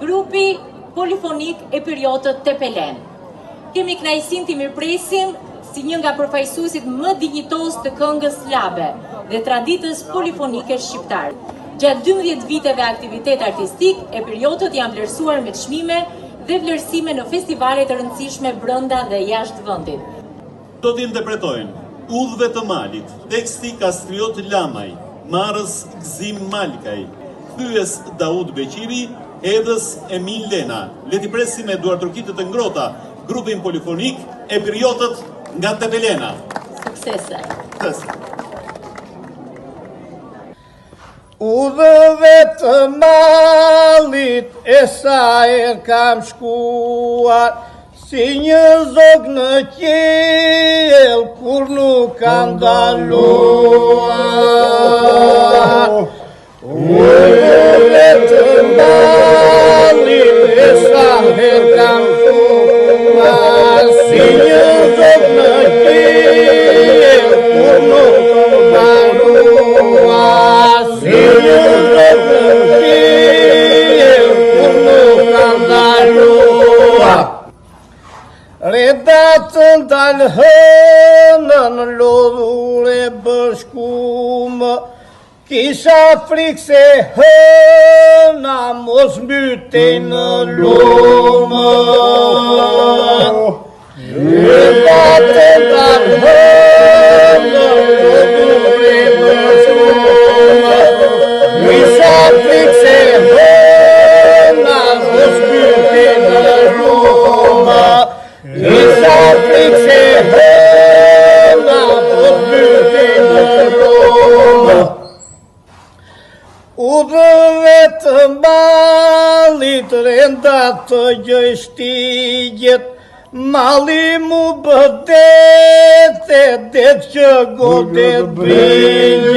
grupi polifonik e periotët Tepelen. Kemi kënaqësinë të mirëpresim si një nga përfaqësuesit më dinjitos të këngës slabe dhe traditës polifonike shqiptare. Gjatë 12 viteve aktivitet artistik, e periotët janë vlerësuar me çmime dhe vlerësime në festivale të rëndësishme brenda dhe jashtë vendit. Do të interpretojnë Udhëve të Malit, teksti Kastriot Lamaj, Marës Gzim Malkaj, Thyes Daud Beqiri, Edhës Emil Lena. Le t'i presim me duar turkitë të ngrota grupin polifonik e periotët nga Tepelena. Suksese! Udhëve të Malit e sa herë kam shkuar, si një zog në qiell kur nuk kam daluar. Udhëve të Malit e sa herë kam shkuar, si një zog në qiell kur nuk kam daluar. Si një zog në qiell kur nuk kam daluar. Redatën dalë hënën lodhur e bashkumë, kisha frikë se hëna mos mbytej në lumë. Redatën dalë hënën lodhur e bashkumë, kisha frikë se hëna mos mbytej në lumë. Kisha frikë se hëna mos mbytej në lumë. Udhëve të Malit renda të gjoj shtigjet, Mali mu bëdete, det që godet brigjet.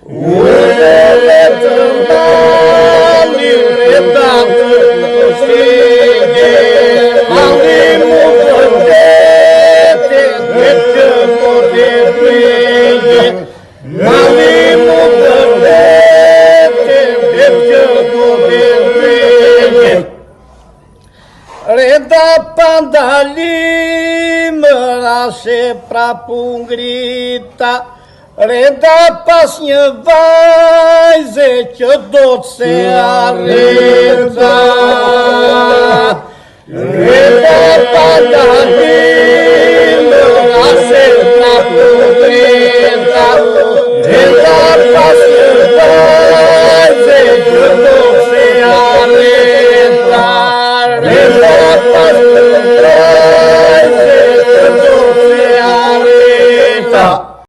Udhëve të Malit renda të gjoj shtigjet, Mali mu bëdete, det që godet brigjet. Mali mu bëdete, det që godet brigjet. Reda pandalim, rashe prapu ngrita, reda pas një vajze që do të se arreta.